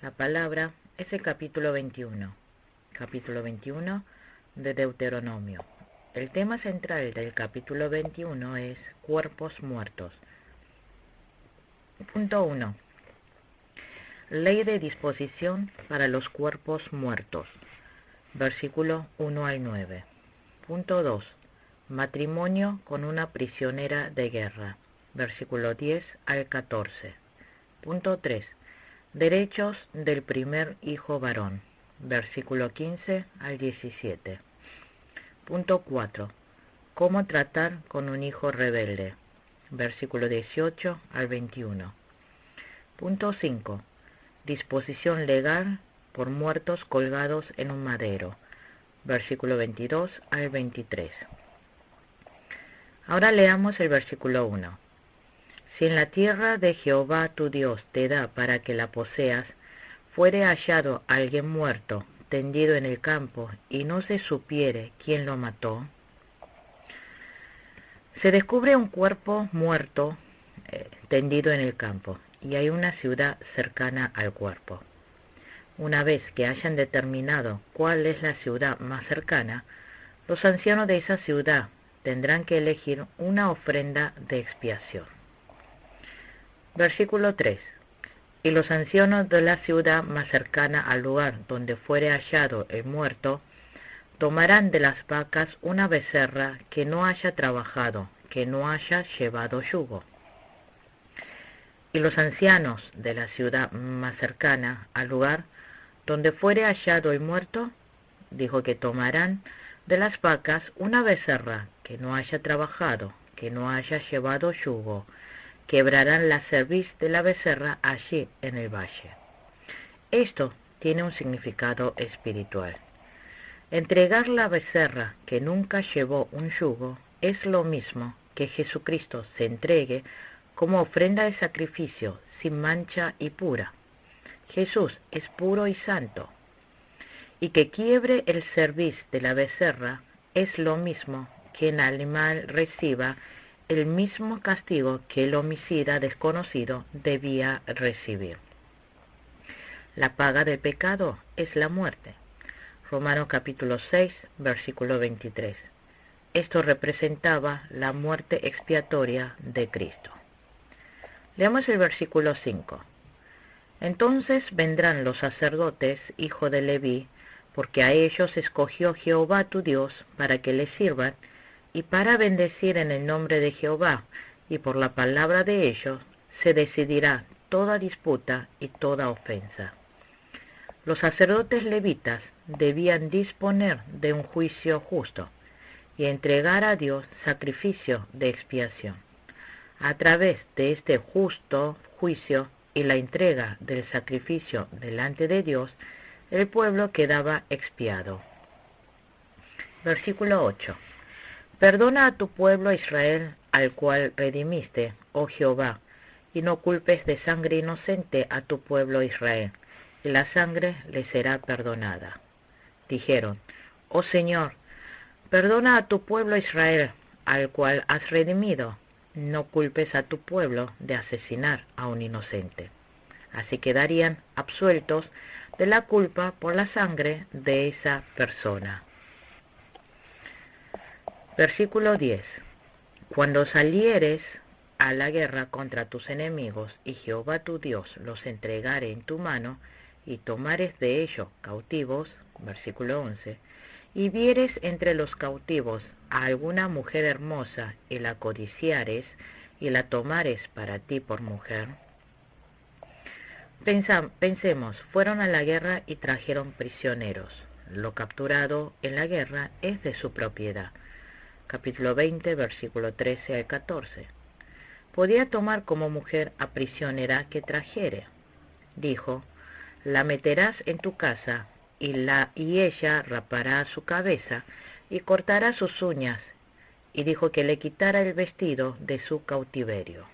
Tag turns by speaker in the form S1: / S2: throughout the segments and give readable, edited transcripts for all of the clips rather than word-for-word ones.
S1: La palabra es el capítulo 21 de Deuteronomio. El tema central del capítulo 21 es cuerpos muertos. Punto 1. Ley de disposición para los cuerpos muertos. Versículo 1 al 9. Punto 2. Matrimonio con una prisionera de guerra. Versículo 10 al 14. Punto 3. Derechos del primer hijo varón. Versículo 15 al 17. Punto 4. Cómo tratar con un hijo rebelde. Versículo 18 al 21. Punto 5. Disposición legal por muertos colgados en un madero. Versículo 22 al 23. Ahora leamos el versículo 1. Si en la tierra de Jehová tu Dios te da para que la poseas, fuere hallado alguien muerto, tendido en el campo, y no se supiere quién lo mató, se descubre un cuerpo muerto tendido en el campo, y hay una ciudad cercana al cuerpo. Una vez que hayan determinado cuál es la ciudad más cercana, los ancianos de esa ciudad tendrán que elegir una ofrenda de expiación. Versículo 3. Y los ancianos de la ciudad más cercana al lugar donde fuere hallado el muerto, tomarán de las vacas una becerra que no haya trabajado, que no haya llevado yugo. Y los ancianos de la ciudad más cercana al lugar donde fuere hallado el muerto, dijo que tomarán de las vacas una becerra que no haya trabajado, que no haya llevado yugo, quebrarán la cerviz de la becerra allí en el valle. Esto tiene un significado espiritual. Entregar la becerra que nunca llevó un yugo es lo mismo que Jesucristo se entregue como ofrenda de sacrificio sin mancha y pura. Jesús es puro y santo. Y que quiebre el cerviz de la becerra es lo mismo que el animal reciba el mismo castigo que el homicida desconocido debía recibir. La paga del pecado es la muerte. Romanos capítulo 6, versículo 23. Esto representaba la muerte expiatoria de Cristo. Leamos el versículo 5. Entonces vendrán los sacerdotes, hijo de Leví, porque a ellos escogió Jehová tu Dios para que le sirvan, y para bendecir en el nombre de Jehová, y por la palabra de ellos se decidirá toda disputa y toda ofensa. Los sacerdotes levitas debían disponer de un juicio justo y entregar a Dios sacrificio de expiación. A través de este justo juicio y la entrega del sacrificio delante de Dios, el pueblo quedaba expiado. Versículo 8. Perdona a tu pueblo Israel, al cual redimiste, oh Jehová, y no culpes de sangre inocente a tu pueblo Israel, y la sangre le será perdonada. Dijeron, oh Señor, perdona a tu pueblo Israel, al cual has redimido, no culpes a tu pueblo de asesinar a un inocente. Así quedarían absueltos de la culpa por la sangre de esa persona. Versículo 10. Cuando salieres a la guerra contra tus enemigos, y Jehová tu Dios los entregare en tu mano, y tomares de ellos cautivos, versículo 11, y vieres entre los cautivos a alguna mujer hermosa, y la codiciares, y la tomares para ti por mujer. Pensemos, fueron a la guerra y trajeron prisioneros. Lo capturado en la guerra es de su propiedad. Capítulo 20, versículo 13 al 14. Podía tomar como mujer a prisionera que trajere. Dijo, la meterás en tu casa, y ella rapará su cabeza, y cortará sus uñas, y dijo que le quitara el vestido de su cautiverio.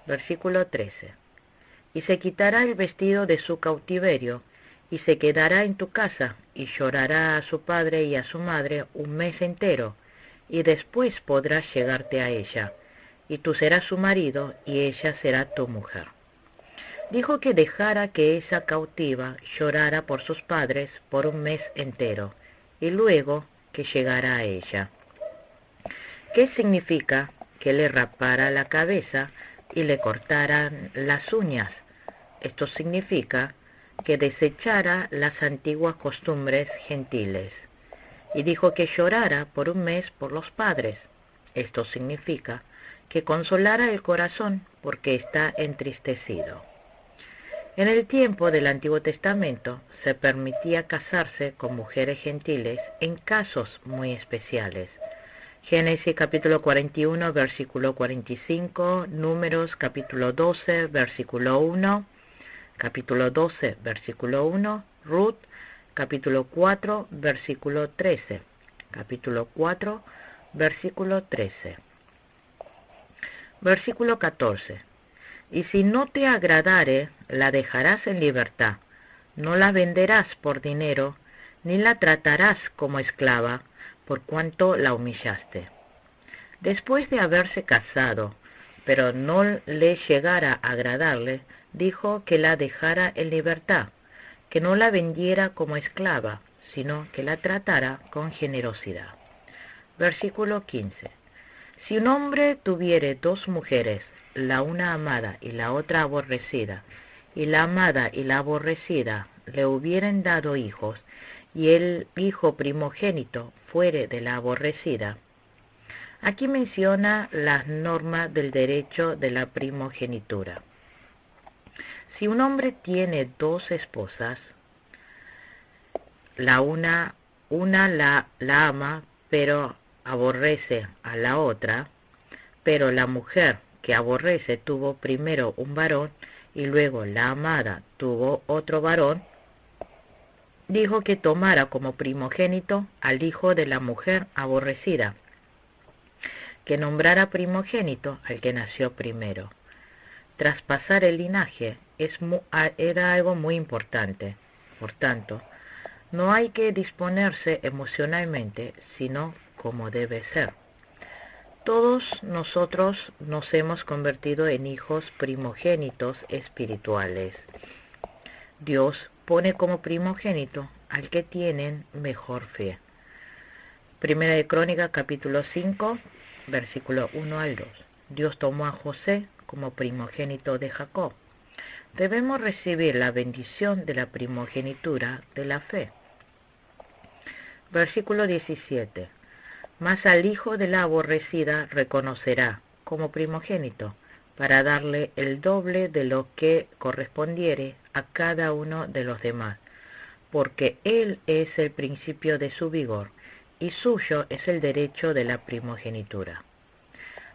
S1: Versículo 13. Y se quitará el vestido de su cautiverio, y se quedará en tu casa, y llorará a su padre y a su madre un mes entero, y después podrás llegarte a ella, y tú serás su marido, y ella será tu mujer. dijo que dejara que esa cautiva llorara por sus padres por un mes entero, y luego que llegara a ella. ¿Qué significa? Que le rapara la cabeza y le cortaran las uñas. Esto significa que desechara las antiguas costumbres gentiles. Y dijo que llorara por un mes por los padres. Esto significa que consolara el corazón porque está entristecido. En el tiempo del Antiguo Testamento se permitía casarse con mujeres gentiles en casos muy especiales. Génesis capítulo 41, versículo 45, Números capítulo 12, versículo 1, capítulo 12, versículo 1, Ruth capítulo 4, versículo 13, capítulo 4, versículo 13. Versículo 14. Y si no te agradare, la dejarás en libertad, no la venderás por dinero, ni la tratarás como esclava, por cuanto la humillaste. Después de haberse casado, pero no le llegara a agradarle, dijo que la dejara en libertad, que no la vendiera como esclava, sino que la tratara con generosidad. Versículo 15. Si un hombre tuviere dos mujeres, la una amada y la otra aborrecida, y la amada y la aborrecida le hubieren dado hijos, y el hijo primogénito fuere de la aborrecida. Aquí menciona las normas del derecho de la primogenitura. Si un hombre tiene dos esposas, una la ama, pero aborrece a la otra, pero la mujer que aborrece tuvo primero un varón y luego la amada tuvo otro varón, dijo que tomara como primogénito al hijo de la mujer aborrecida, que nombrara primogénito al que nació primero. Traspasar el linaje era algo muy importante. Por tanto, no hay que disponerse emocionalmente, sino como debe ser. Todos nosotros nos hemos convertido en hijos primogénitos espirituales. Dios pone como primogénito al que tienen mejor fe. Primera de Crónicas, capítulo 5, versículo 1 al 2. Dios tomó a José como primogénito de Jacob. Debemos recibir la bendición de la primogenitura de la fe. Versículo 17. Mas al hijo de la aborrecida reconocerá como primogénito, para darle el doble de lo que correspondiere a cada uno de los demás, porque él es el principio de su vigor, y suyo es el derecho de la primogenitura.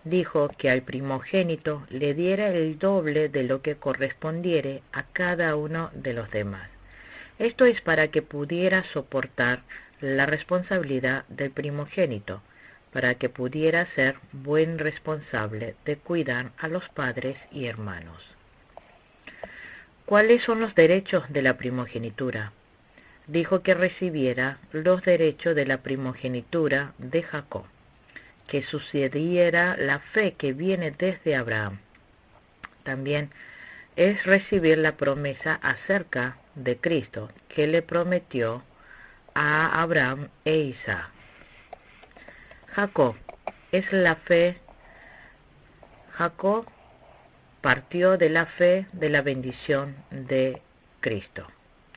S1: Dijo que al primogénito le diera el doble de lo que correspondiere a cada uno de los demás. Esto es para que pudiera soportar la responsabilidad del primogénito, para que pudiera ser buen responsable de cuidar a los padres y hermanos. ¿Cuáles son los derechos de la primogenitura? Dijo que recibiera los derechos de la primogenitura de Jacob, que sucediera la fe que viene desde Abraham. También es recibir la promesa acerca de Cristo, que le prometió a Abraham e Isaac. Jacob es la fe. Jacob partió de la fe de la bendición de Cristo.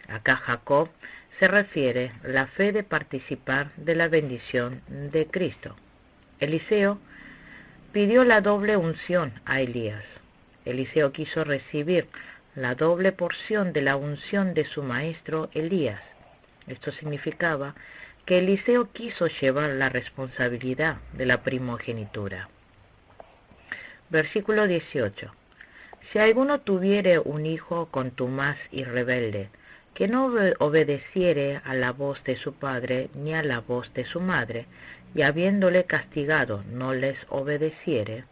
S1: Acá Jacob se refiere a la fe de participar de la bendición de Cristo. Eliseo pidió la doble unción a Elías. Eliseo quiso recibir la doble porción de la unción de su maestro Elías. Esto significaba que Eliseo quiso llevar la responsabilidad de la primogenitura. Versículo 18. Si alguno tuviere un hijo contumaz y rebelde, que no obedeciere a la voz de su padre ni a la voz de su madre, y habiéndole castigado no les obedeciere.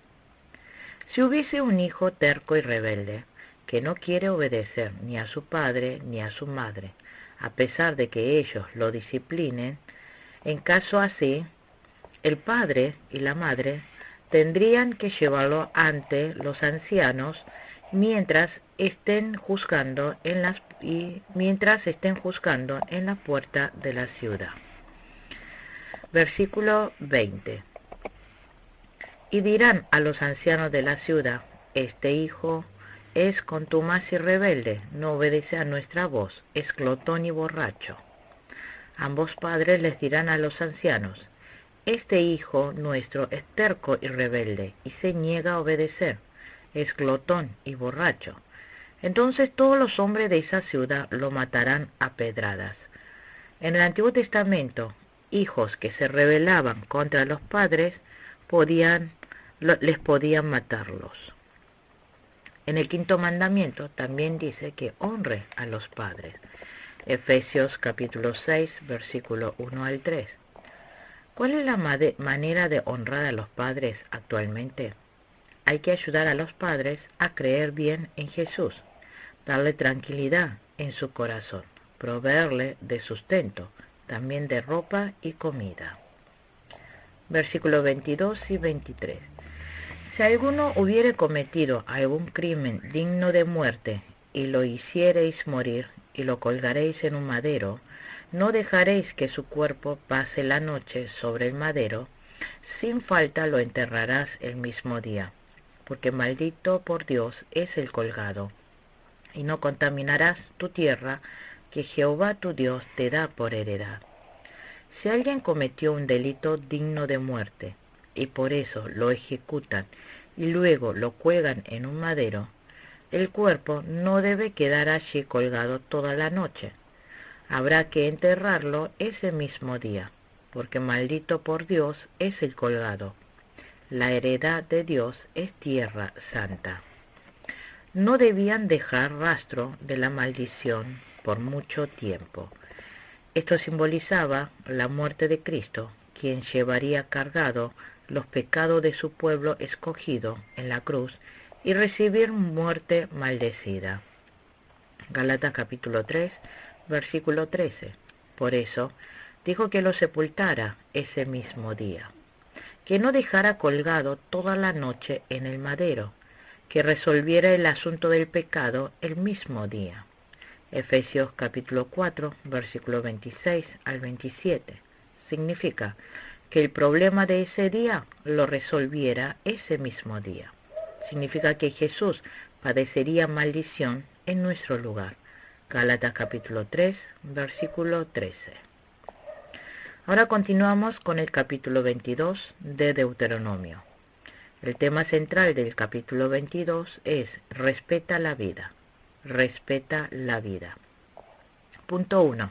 S1: Si hubiese un hijo terco y rebelde, que no quiere obedecer ni a su padre ni a su madre, a pesar de que ellos lo disciplinen, en caso así, el padre y la madre tendrían que llevarlo ante los ancianos mientras estén juzgando en la puerta de la ciudad. Versículo 20. Y dirán a los ancianos de la ciudad: este hijo es contumaz y rebelde, no obedece a nuestra voz, es glotón y borracho. Ambos padres les dirán a los ancianos: este hijo nuestro es terco y rebelde, y se niega a obedecer, es glotón y borracho. Entonces todos los hombres de esa ciudad lo matarán a pedradas. En el Antiguo Testamento, hijos que se rebelaban contra los padres les podían matarlos. En el quinto mandamiento también dice que honre a los padres. Efesios capítulo 6, versículo 1 al 3. ¿Cuál es la manera de honrar a los padres actualmente? Hay que ayudar a los padres a creer bien en Jesús, darle tranquilidad en su corazón, proveerle de sustento, también de ropa y comida. Versículos 22 y 23. Si alguno hubiere cometido algún crimen digno de muerte, y lo hiciereis morir, y lo colgaréis en un madero, no dejaréis que su cuerpo pase la noche sobre el madero, sin falta lo enterrarás el mismo día, porque maldito por Dios es el colgado. Y no contaminarás tu tierra, que Jehová tu Dios te da por heredad. Si alguien cometió un delito digno de muerte, y por eso lo ejecutan y luego lo cuelgan en un madero, el cuerpo no debe quedar allí colgado toda la noche. Habrá que enterrarlo ese mismo día, porque maldito por Dios es el colgado. La heredad de Dios es tierra santa. No debían dejar rastro de la maldición por mucho tiempo. Esto simbolizaba la muerte de Cristo, quien llevaría cargado los pecados de su pueblo escogido en la cruz y recibir muerte maldecida. Gálatas capítulo 3, versículo 13. Por eso dijo que lo sepultara ese mismo día, que no dejara colgado toda la noche en el madero, que resolviera el asunto del pecado el mismo día. Efesios capítulo 4, versículo 26 al 27. Significa que el problema de ese día lo resolviera ese mismo día. Significa que Jesús padecería maldición en nuestro lugar. Gálatas capítulo 3, versículo 13. Ahora continuamos con el capítulo 22 de Deuteronomio. El tema central del capítulo 22 es respeta la vida. Respeta la vida. Punto 1.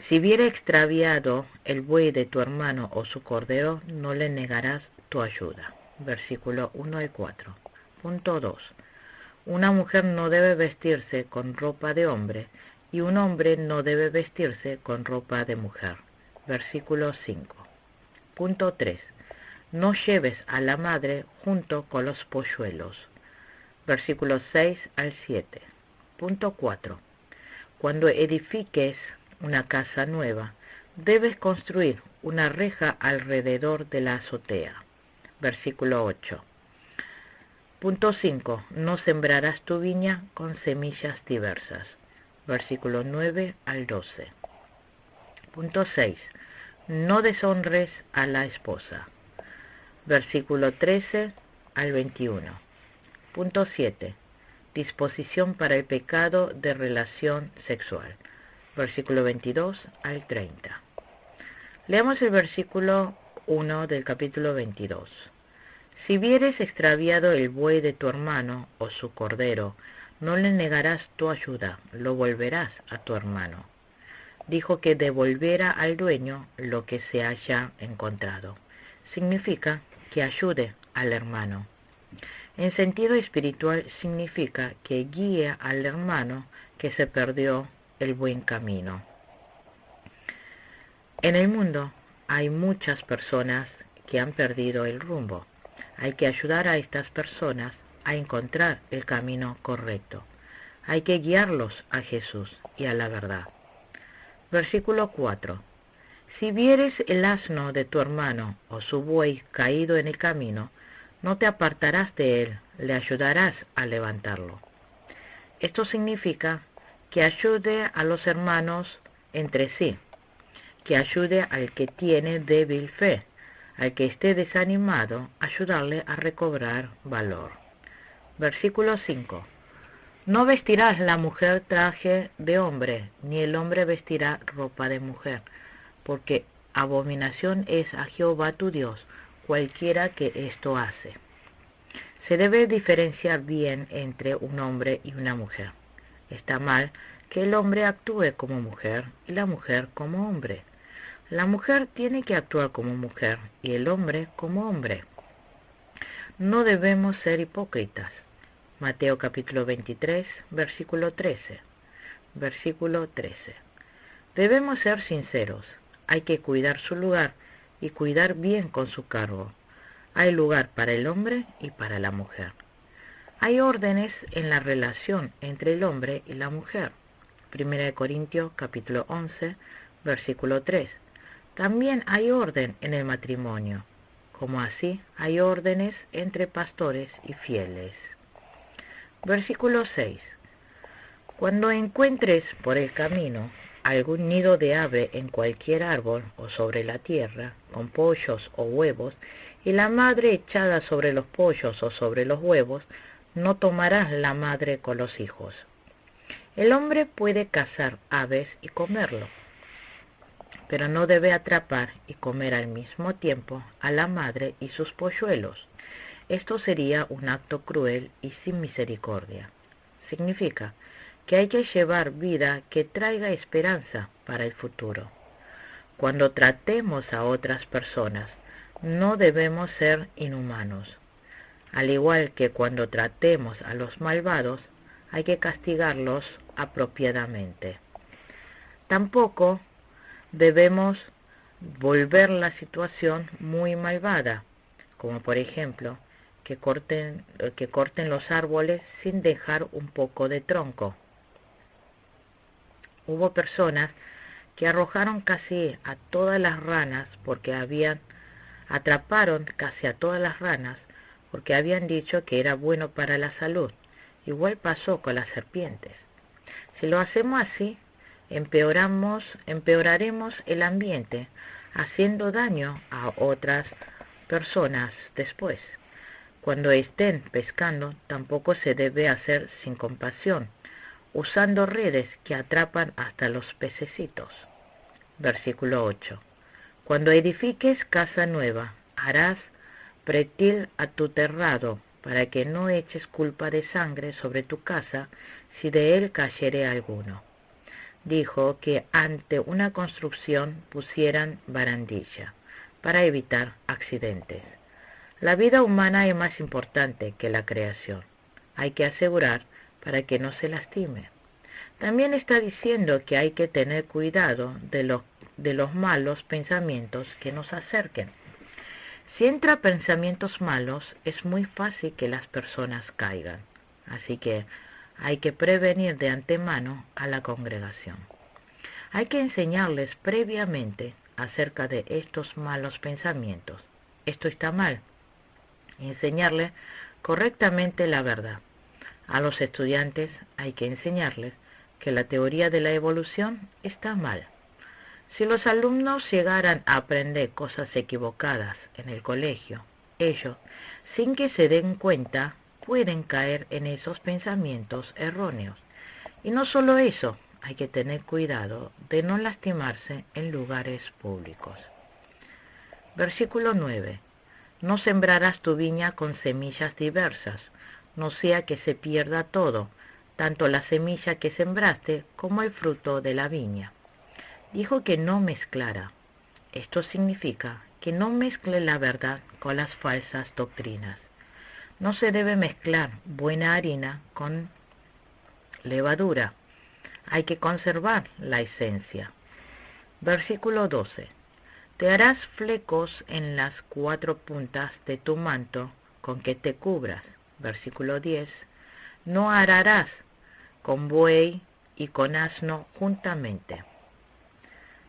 S1: Si viere extraviado el buey de tu hermano o su cordero, no le negarás tu ayuda. Versículo 1 al 4. Punto 2. Una mujer no debe vestirse con ropa de hombre y un hombre no debe vestirse con ropa de mujer. Versículo 5. Punto 3. No lleves a la madre junto con los polluelos. Versículos 6 al 7. Punto 4. Cuando edifiques una casa nueva, debes construir una reja alrededor de la azotea. Versículo 8. Punto 5. No sembrarás tu viña con semillas diversas. Versículo 9 al 12. Punto 6. No deshonres a la esposa. Versículo 13 al 21. Punto 7. Disposición para el pecado de relación sexual. Versículo 22 al 30. Leamos el versículo 1 del capítulo 22. Si vieres extraviado el buey de tu hermano o su cordero, no le negarás tu ayuda, lo volverás a tu hermano. Dijo que devolviera al dueño lo que se haya encontrado. Significa que ayude al hermano. En sentido espiritual significa que guíe al hermano que se perdió el buen camino. En el mundo hay muchas personas que han perdido el rumbo. Hay que ayudar a estas personas a encontrar el camino correcto. Hay que guiarlos a Jesús y a la verdad. Versículo 4. Si vieres el asno de tu hermano o su buey caído en el camino, No te apartarás de él, le ayudarás a levantarlo. Esto significa que ayude a los hermanos entre sí, que ayude al que tiene débil fe, al que esté desanimado, ayudarle a recobrar valor. Versículo 5. No vestirás la mujer traje de hombre, ni el hombre vestirá ropa de mujer, porque abominación es a Jehová tu Dios cualquiera que esto hace. Se debe diferenciar bien entre un hombre y una mujer. Está mal que el hombre actúe como mujer y la mujer como hombre. La mujer tiene que actuar como mujer y el hombre como hombre. No debemos ser hipócritas. Mateo capítulo 23, versículo 13. Versículo 13. Debemos ser sinceros. Hay que cuidar su lugar y cuidar bien con su cargo. Hay lugar para el hombre y para la mujer. Hay órdenes en la relación entre el hombre y la mujer. 1 Corintios capítulo 11, versículo 3. También hay orden en el matrimonio, como así hay órdenes entre pastores y fieles. Versículo 6. Cuando encuentres por el camino algún nido de ave en cualquier árbol o sobre la tierra, con pollos o huevos, y la madre echada sobre los pollos o sobre los huevos, no tomarás la madre con los hijos. El hombre puede cazar aves y comerlo, pero no debe atrapar y comer al mismo tiempo a la madre y sus polluelos. Esto sería un acto cruel y sin misericordia. Significa que hay que llevar vida que traiga esperanza para el futuro. Cuando tratemos a otras personas, no debemos ser inhumanos. Al igual que cuando tratemos a los malvados, hay que castigarlos apropiadamente. Tampoco debemos volver la situación muy malvada, como por ejemplo que corten los árboles sin dejar un poco de tronco. Hubo personas que arrojaron casi a todas las ranas atraparon casi a todas las ranas porque habían dicho que era bueno para la salud. Igual pasó con las serpientes. Si lo hacemos así, empeoraremos el ambiente, haciendo daño a otras personas después. Cuando estén pescando, tampoco se debe hacer sin compasión, usando redes que atrapan hasta los pececitos. Versículo 8. Cuando edifiques casa nueva, harás pretil a tu terrado, para que no eches culpa de sangre sobre tu casa, si de él cayere alguno. Dijo que ante una construcción pusieran barandilla, para evitar accidentes. La vida humana es más importante que la creación. Hay que asegurar para que no se lastime. También está diciendo que hay que tener cuidado de los malos pensamientos que nos acerquen. Si entra pensamientos malos, es muy fácil que las personas caigan. Así que hay que prevenir de antemano a la congregación. Hay que enseñarles previamente acerca de estos malos pensamientos. Esto está mal. Enseñarles correctamente la verdad. A los estudiantes hay que enseñarles que la teoría de la evolución está mal. Si los alumnos llegaran a aprender cosas equivocadas en el colegio, ellos, sin que se den cuenta, pueden caer en esos pensamientos erróneos. Y no solo eso, hay que tener cuidado de no lastimarse en lugares públicos. Versículo 9. No sembrarás tu viña con semillas diversas, no sea que se pierda todo, tanto la semilla que sembraste como el fruto de la viña. Dijo que no mezclara. Esto significa que no mezcle la verdad con las falsas doctrinas. No se debe mezclar buena harina con levadura. Hay que conservar la esencia. Versículo 12. Te harás flecos en las 4 puntas de tu manto con que te cubras. Versículo 10. No ararás con buey y con asno juntamente.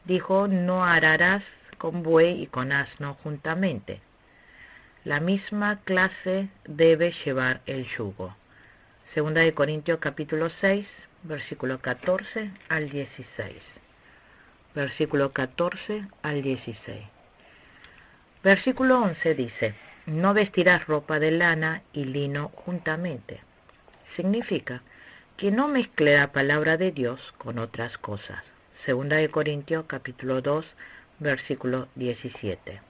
S1: Dijo, no ararás con buey y con asno juntamente. La misma clase debe llevar el yugo. Segunda de Corintios capítulo 6, versículo 14 al 16. Versículo 14 al 16. Versículo 11 dice: no vestirás ropa de lana y lino juntamente. Significa que no mezcle la palabra de Dios con otras cosas. Segunda de Corintios capítulo 2, versículo 17.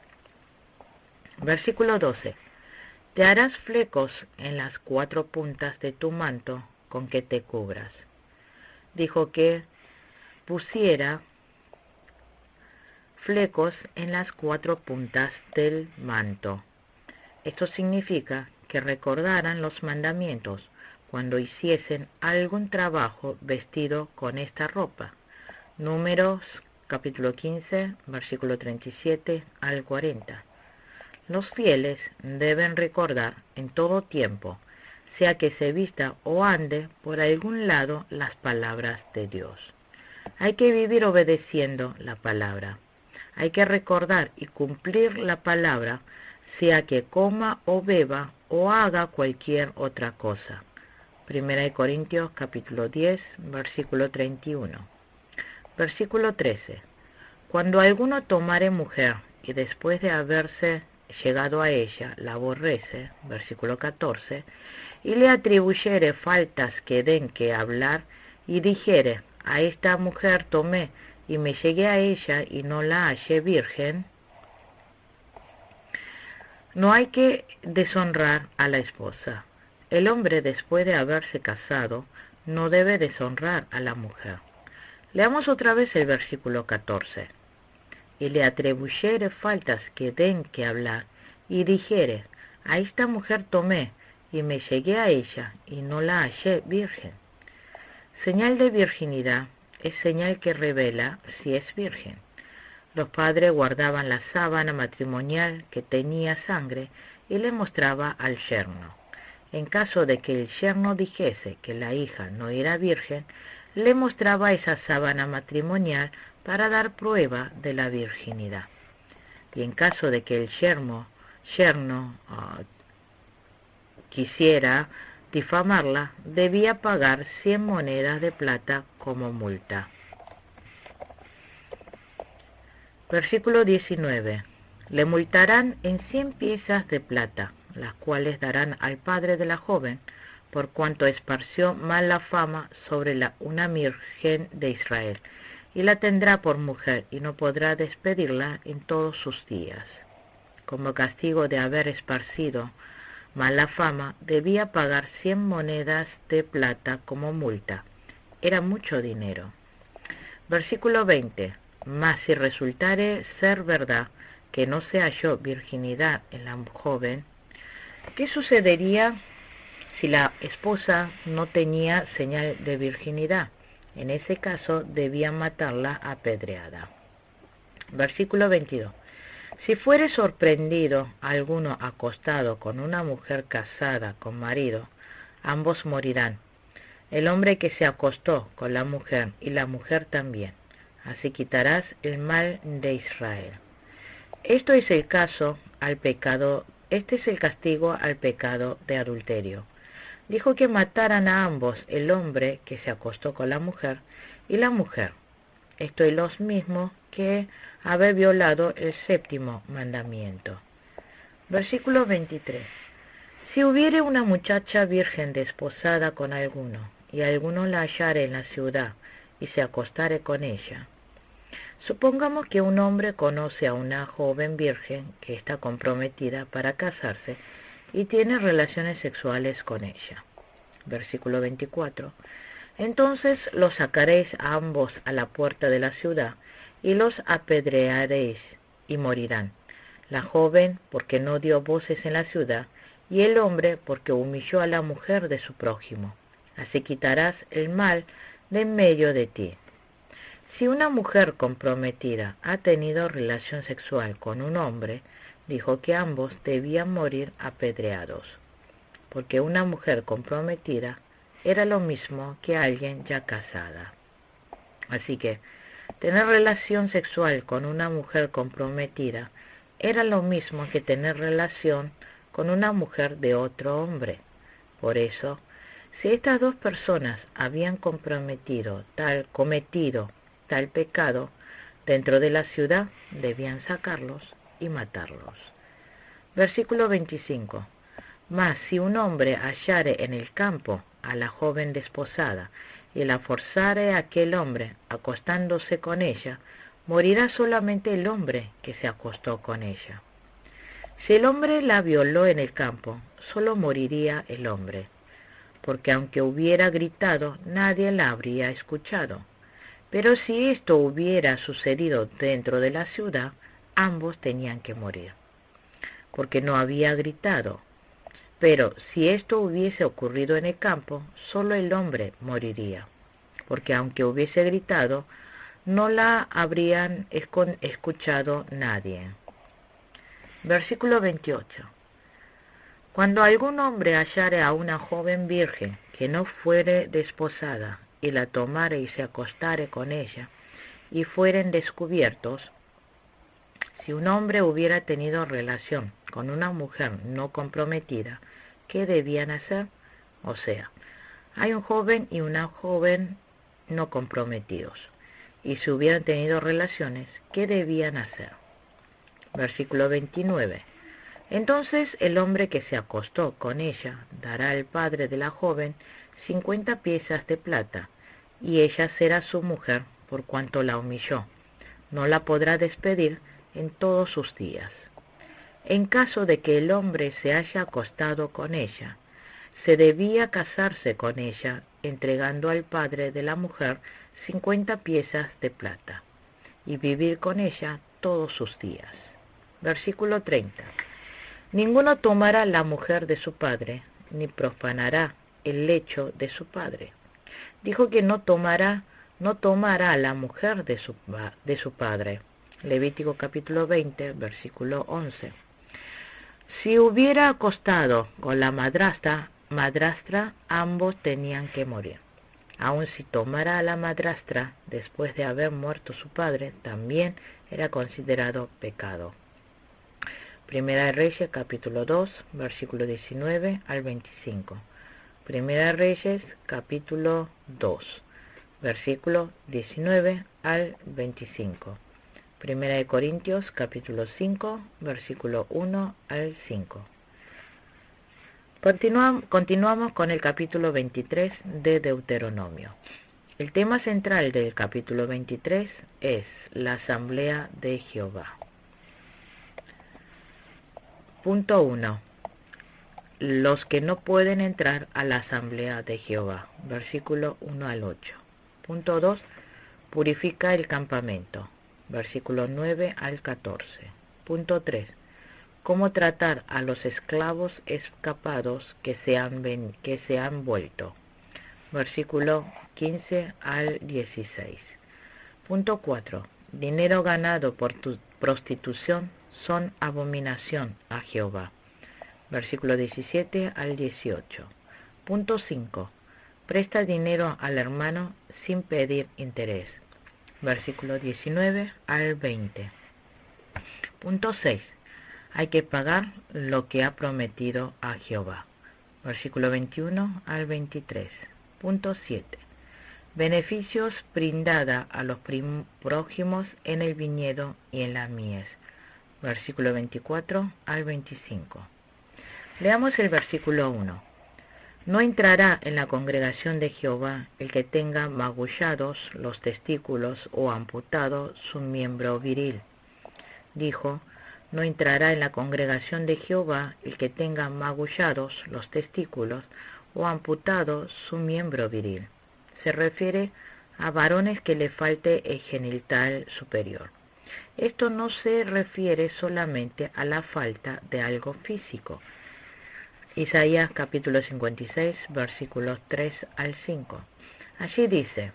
S1: Versículo 12. Te harás flecos en las 4 puntas de tu manto con que te cubras. Dijo que pusiera flecos en las 4 puntas del manto. Esto significa que recordaran los mandamientos cuando hiciesen algún trabajo vestido con esta ropa. Números capítulo 15, versículo 37 al 40. Los fieles deben recordar en todo tiempo, sea que se vista o ande por algún lado, las palabras de Dios. Hay que vivir obedeciendo la palabra. Hay que recordar y cumplir la palabra, sea que coma o beba o haga cualquier otra cosa. Primera de Corintios capítulo 10, versículo 31. Versículo 13. Cuando alguno tomare mujer y después de haberse llegado a ella la aborrece, versículo 14, y le atribuyere faltas que den que hablar, y dijere: a esta mujer tomé y me llegué a ella y no la hallé virgen, no hay que deshonrar a la esposa. El hombre, después de haberse casado, no debe deshonrar a la mujer. Leamos otra vez el versículo 14. Y le atribuyere faltas que den que hablar, y dijere: a esta mujer tomé y me llegué a ella y no la hallé virgen. Señal de virginidad es señal que revela si es virgen. Los padres guardaban la sábana matrimonial que tenía sangre y le mostraba al yerno. En caso de que el yerno dijese que la hija no era virgen, le mostraba esa sábana matrimonial para dar prueba de la virginidad. Y en caso de que el yerno quisiera difamarla, debía pagar 100 monedas de plata como multa. Versículo 19. Le multarán en 100 piezas de plata, las cuales darán al padre de la joven, por cuanto esparció mala fama sobre una virgen de Israel, y la tendrá por mujer, y no podrá despedirla en todos sus días. Como castigo de haber esparcido mala fama, debía pagar 100 monedas de plata como multa. Era mucho dinero. Versículo 20. Mas si resultare ser verdad que no se halló virginidad en la joven, ¿qué sucedería si la esposa no tenía señal de virginidad? En ese caso debían matarla apedreada. Versículo 22. Si fuere sorprendido alguno acostado con una mujer casada con marido, ambos morirán, el hombre que se acostó con la mujer y la mujer también. Así quitarás el mal de Israel. Este es el castigo al pecado de adulterio. Dijo que mataran a ambos, el hombre que se acostó con la mujer y la mujer. Esto es lo mismo que haber violado el 7º mandamiento. Versículo 23. Si hubiere una muchacha virgen desposada con alguno, y alguno la hallare en la ciudad, y se acostare con ella. Supongamos que un hombre conoce a una joven virgen que está comprometida para casarse y tiene relaciones sexuales con ella. Versículo 24. Entonces los sacaréis a ambos a la puerta de la ciudad y los apedrearéis y morirán. La joven porque no dio voces en la ciudad y el hombre porque humilló a la mujer de su prójimo. Así quitarás el mal de en medio de ti. Si una mujer comprometida ha tenido relación sexual con un hombre, dijo que ambos debían morir apedreados, porque una mujer comprometida era lo mismo que alguien ya casada. Así que tener relación sexual con una mujer comprometida era lo mismo que tener relación con una mujer de otro hombre. Por eso, si estas dos personas habían cometido tal pecado dentro de la ciudad, debían sacarlos y matarlos. Versículo 25. Mas si un hombre hallare en el campo a la joven desposada, y la forzare a aquel hombre acostándose con ella, morirá solamente el hombre que se acostó con ella. Si el hombre la violó en el campo, solo moriría el hombre, porque aunque hubiera gritado, nadie la habría escuchado. Pero si esto hubiera sucedido dentro de la ciudad, ambos tenían que morir, porque no había gritado. Pero si esto hubiese ocurrido en el campo, solo el hombre moriría, porque aunque hubiese gritado, no la habrían escuchado nadie. Versículo 28. Cuando algún hombre hallare a una joven virgen que no fuere desposada, y la tomare y se acostare con ella, y fueren descubiertos, si un hombre hubiera tenido relación con una mujer no comprometida, ¿qué debían hacer? O sea, hay un joven y una joven no comprometidos, y si hubieran tenido relaciones, ¿qué debían hacer? Versículo 29. Entonces el hombre que se acostó con ella dará al padre de la joven 50 piezas de plata, y ella será su mujer por cuanto la humilló. No la podrá despedir en todos sus días. En caso de que el hombre se haya acostado con ella, se debía casarse con ella, entregando al padre de la mujer 50 piezas de plata, y vivir con ella todos sus días. Versículo 30. Ninguno tomará la mujer de su padre, ni profanará el lecho de su padre. Dijo que no tomará la mujer de su padre. Levítico capítulo 20, versículo 11. Si hubiera acostado con la madrastra, ambos tenían que morir. Aun si tomara a la madrastra después de haber muerto su padre, también era considerado pecado. Primera de Reyes, capítulo 2, versículo 19 al 25. Primera de Reyes, capítulo 2, versículo 19 al 25. Primera de Corintios, capítulo 5, versículo 1 al 5. Continuamos con el capítulo 23 de Deuteronomio. El tema central del capítulo 23 es la Asamblea de Jehová. Punto 1. Los que no pueden entrar a la Asamblea de Jehová. Versículo 1 al 8. Punto 2. Purifica el campamento. Versículo 9 al 14. Punto 3. Cómo tratar a los esclavos escapados que se han vuelto. Versículo 15 al 16. Punto 4. Dinero ganado por tu prostitución son abominación a Jehová. Versículo 17 al 18. Punto 5. Presta dinero al hermano sin pedir interés. Versículo 19 al 20. Punto 6. Hay que pagar lo que ha prometido a Jehová. Versículo 21 al 23. Punto 7. Beneficios brindada a los prójimos en el viñedo y en la mies. Versículo 24 al 25. Leamos el versículo 1. No entrará en la congregación de Jehová el que tenga magullados los testículos o amputado su miembro viril. Dijo, no entrará en la congregación de Jehová el que tenga magullados los testículos o amputado su miembro viril. Se refiere a varones que le falte el genital superior. Esto no se refiere solamente a la falta de algo físico. Isaías capítulo 56, versículos 3 al 5. Allí dice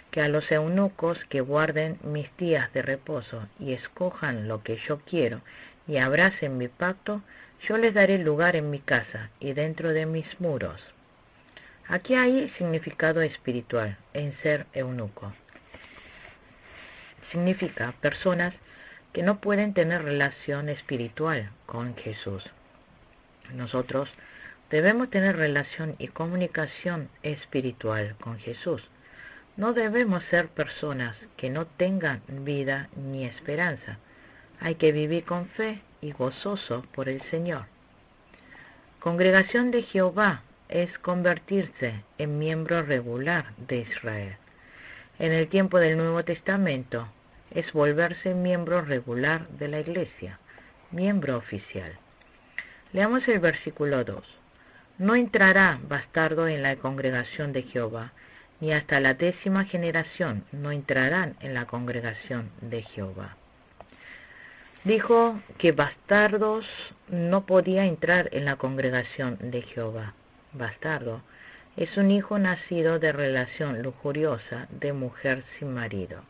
S1: que a los eunucos que guarden mis días de reposo y escojan lo que yo quiero y abracen mi pacto, yo les daré lugar en mi casa y dentro de mis muros. Aquí hay significado espiritual en ser eunuco. Significa personas que no pueden tener relación espiritual con Jesús. Nosotros debemos tener relación y comunicación espiritual con Jesús. No debemos ser personas que no tengan vida ni esperanza. Hay que vivir con fe y gozoso por el Señor. Congregación de Jehová es convertirse en miembro regular de Israel. En el tiempo del Nuevo Testamento es volverse miembro regular de la Iglesia, miembro oficial. Leamos el versículo 2. No entrará bastardo en la congregación de Jehová, ni hasta la 10ª generación no entrarán en la congregación de Jehová. Dijo que bastardos no podía entrar en la congregación de Jehová. Bastardo es un hijo nacido de relación lujuriosa de mujer sin marido.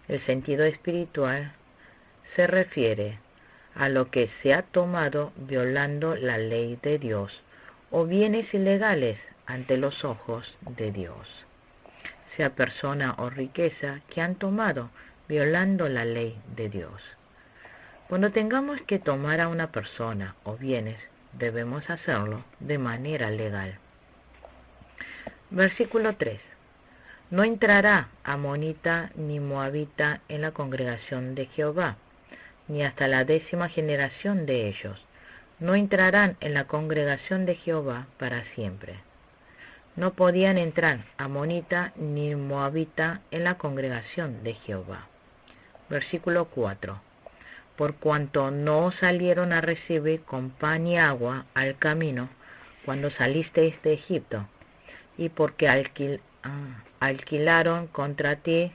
S1: El sentido espiritual se refiere a lo que se ha tomado violando la ley de Dios o bienes ilegales ante los ojos de Dios, sea persona o riqueza que han tomado violando la ley de Dios. Cuando tengamos que tomar a una persona o bienes, debemos hacerlo de manera legal. Versículo 3. No entrará amonita ni moabita en la congregación de Jehová, ni hasta la 10ª generación de ellos. No entrarán en la congregación de Jehová para siempre. No podían entrar amonita ni moabita en la congregación de Jehová. Versículo 4. Por cuanto no salieron a recibir con pan y agua al camino cuando salisteis de Egipto, y porque alquilaron contra ti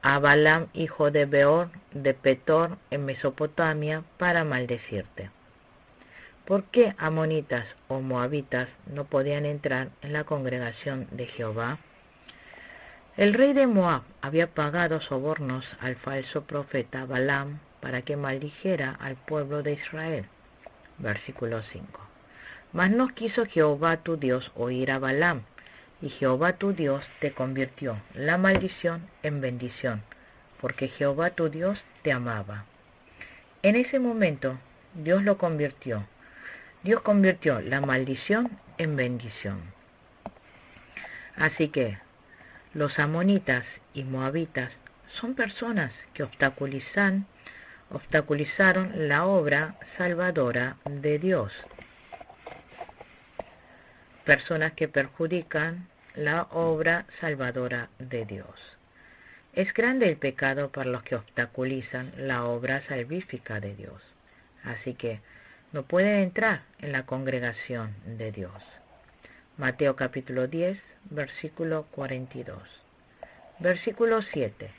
S1: a Balaam, hijo de Beor, de Petor, en Mesopotamia, para maldecirte. ¿Por qué amonitas o moabitas no podían entrar en la congregación de Jehová? El rey de Moab había pagado sobornos al falso profeta Balaam para que maldijera al pueblo de Israel. Versículo 5. Mas no quiso Jehová tu Dios oír a Balaam, y Jehová tu Dios te convirtió la maldición en bendición, porque Jehová tu Dios te amaba. En ese momento Dios convirtió la maldición en bendición. Así que los amonitas y moabitas son personas que obstaculizaron la obra salvadora de Dios. Personas que perjudican la obra salvadora de Dios. Es grande el pecado para los que obstaculizan la obra salvífica de Dios. Así que no pueden entrar en la congregación de Dios. Mateo capítulo 10, versículo 42. Versículo 7.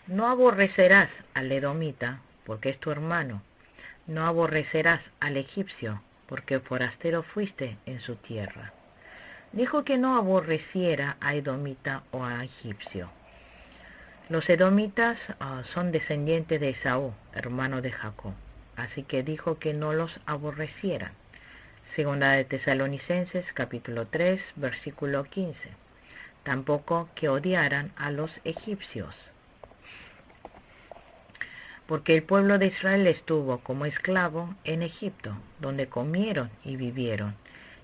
S1: No aborrecerás al edomita, porque es tu hermano. No aborrecerás al egipcio, porque forastero fuiste en su tierra. Dijo que no aborreciera a edomita o a egipcio. Los edomitas son descendientes de Esaú, hermano de Jacob. Así que dijo que no los aborrecieran. Segunda de Tesalonicenses, capítulo 3, versículo 15. Tampoco que odiaran a los egipcios. Porque el pueblo de Israel estuvo como esclavo en Egipto, donde comieron y vivieron,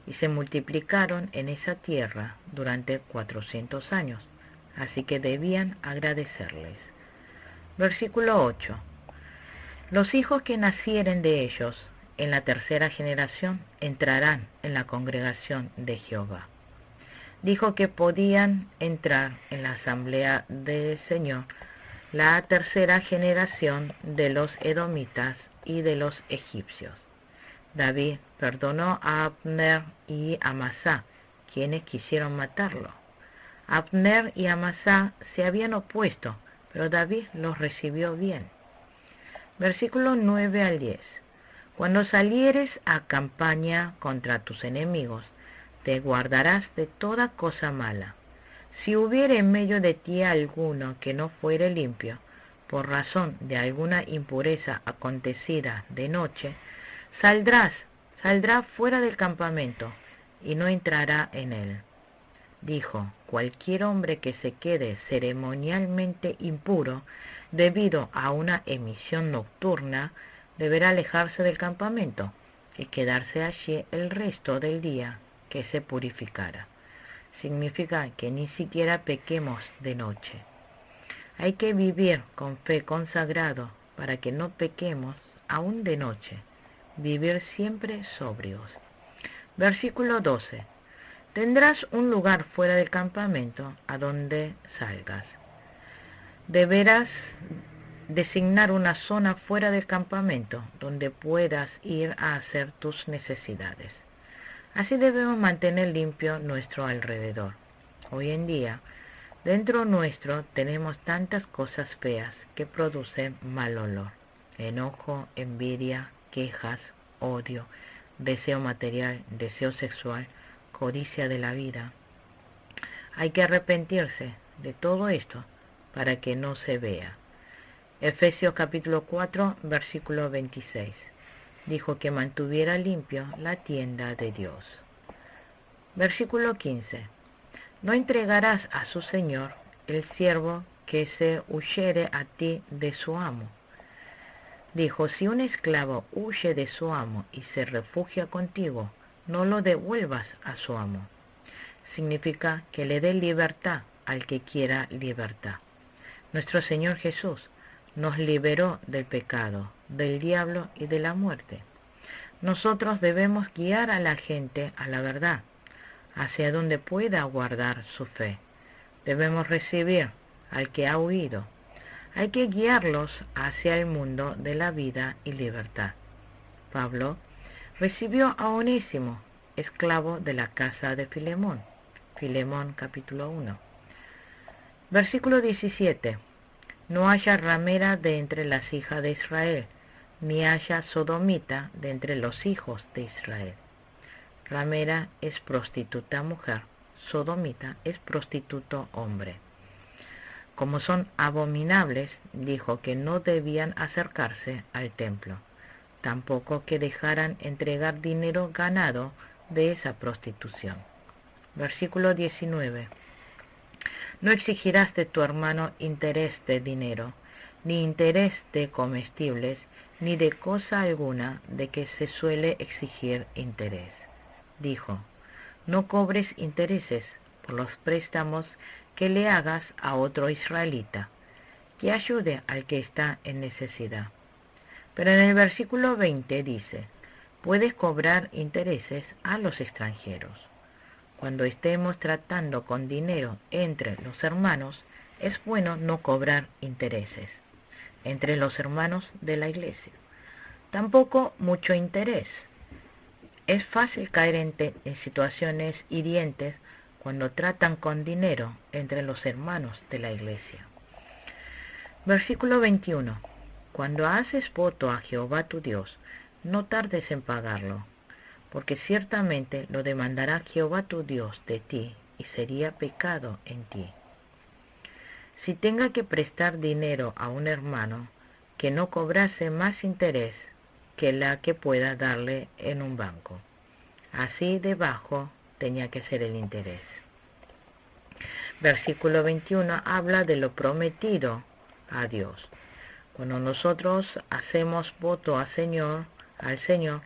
S1: y se multiplicaron en esa tierra durante 400 años. Así que debían agradecerles. Versículo 8. Los hijos que nacieren de ellos en la 3ª generación entrarán en la congregación de Jehová. Dijo que podían entrar en la asamblea del Señor la 3ª generación de los edomitas y de los egipcios. David perdonó a Abner y Amasá, quienes quisieron matarlo. Abner y Amasá se habían opuesto, pero David los recibió bien. Versículos 9 al 10. Cuando salieres a campaña contra tus enemigos, te guardarás de toda cosa mala. Si hubiere en medio de ti alguno que no fuere limpio, por razón de alguna impureza acontecida de noche, saldrá fuera del campamento, y no entrará en él. Dijo, cualquier hombre que se quede ceremonialmente impuro, debido a una emisión nocturna, deberá alejarse del campamento y quedarse allí el resto del día que se purificara. Significa que ni siquiera pequemos de noche. Hay que vivir con fe consagrado para que no pequemos aún de noche. Vivir siempre sobrios. Versículo 12. Tendrás un lugar fuera del campamento a donde salgas. Deberás designar una zona fuera del campamento donde puedas ir a hacer tus necesidades. Así debemos mantener limpio nuestro alrededor. Hoy en día, dentro nuestro tenemos tantas cosas feas que producen mal olor: enojo, envidia, quejas, odio, deseo material, deseo sexual, codicia de la vida. Hay que arrepentirse de todo esto para que no se vea. Efesios capítulo 4, versículo 26. Dijo que mantuviera limpio la tienda de Dios. Versículo 15. No entregarás a su señor el siervo que se huyere a ti de su amo. Dijo, si un esclavo huye de su amo y se refugia contigo, no lo devuelvas a su amo. Significa que le dé libertad al que quiera libertad. Nuestro Señor Jesús nos liberó del pecado, del diablo y de la muerte. Nosotros debemos guiar a la gente a la verdad, hacia donde pueda guardar su fe. Debemos recibir al que ha huido. Hay que guiarlos hacia el mundo de la vida y libertad. Pablo recibió a Onésimo, esclavo de la casa de Filemón. Filemón capítulo 1. Versículo 17. No haya ramera de entre las hijas de Israel, ni haya sodomita de entre los hijos de Israel. Ramera es prostituta mujer, sodomita es prostituto hombre. Como son abominables, dijo que no debían acercarse al templo, tampoco que dejaran entregar dinero ganado de esa prostitución. Versículo 19. No exigirás de tu hermano interés de dinero, ni interés de comestibles, ni de cosa alguna de que se suele exigir interés. Dijo, no cobres intereses por los préstamos que le hagas a otro israelita, que ayude al que está en necesidad. Pero en el versículo 20 dice, puedes cobrar intereses a los extranjeros. Cuando estemos tratando con dinero entre los hermanos, es bueno no cobrar intereses entre los hermanos de la iglesia. Tampoco mucho interés. Es fácil caer en situaciones hirientes cuando tratan con dinero entre los hermanos de la iglesia. Versículo 21. Cuando haces voto a Jehová tu Dios, no tardes en pagarlo, porque ciertamente lo demandará Jehová tu Dios de ti, y sería pecado en ti. Si tenga que prestar dinero a un hermano, que no cobrase más interés que la que pueda darle en un banco. Así de bajo tenía que ser el interés. Versículo 21 habla de lo prometido a Dios. Cuando nosotros hacemos voto al Señor,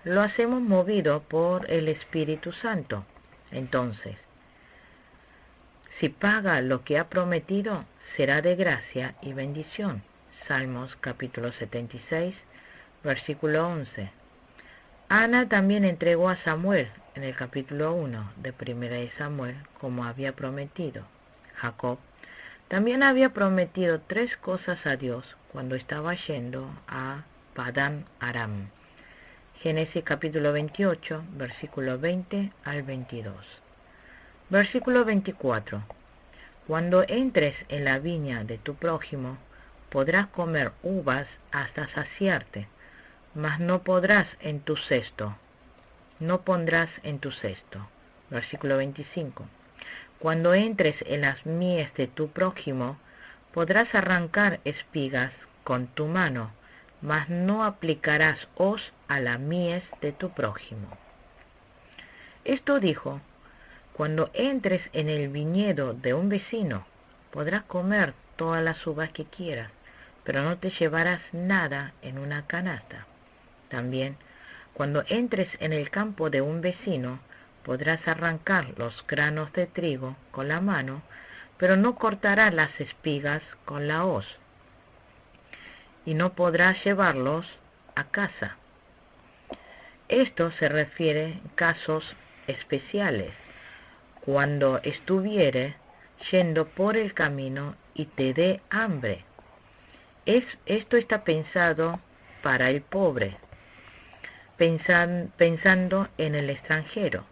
S1: lo hacemos movido por el Espíritu Santo. Entonces, si paga lo que ha prometido, será de gracia y bendición. Salmos capítulo 76, versículo 11. Ana también entregó a Samuel en el capítulo 1 de 1 Samuel como había prometido. Jacob también había prometido 3 cosas a Dios cuando estaba yendo a Padán Aram. Génesis capítulo 28, versículo 20 al 22. Versículo 24. Cuando entres en la viña de tu prójimo, podrás comer uvas hasta saciarte, mas no podrás en tu cesto, no pondrás en tu cesto. Versículo 25. Cuando entres en las mies de tu prójimo, podrás arrancar espigas con tu mano, mas no aplicarás hoz a la mies de tu prójimo. Esto dijo, cuando entres en el viñedo de un vecino, podrás comer todas las uvas que quieras, pero no te llevarás nada en una canasta. También, cuando entres en el campo de un vecino, podrás arrancar los granos de trigo con la mano, pero no cortarás las espigas con la hoz, y no podrás llevarlos a casa. Esto se refiere a casos especiales, cuando estuviere yendo por el camino y te dé hambre. Esto está pensado para el pobre, pensando en el extranjero.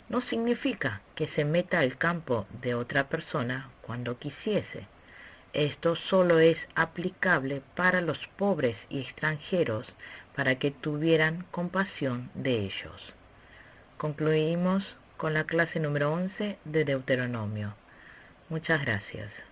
S1: No significa que se meta al campo de otra persona cuando quisiese. Esto solo es aplicable para los pobres y extranjeros, para que tuvieran compasión de ellos. Concluimos con la clase número 11 de Deuteronomio. Muchas gracias.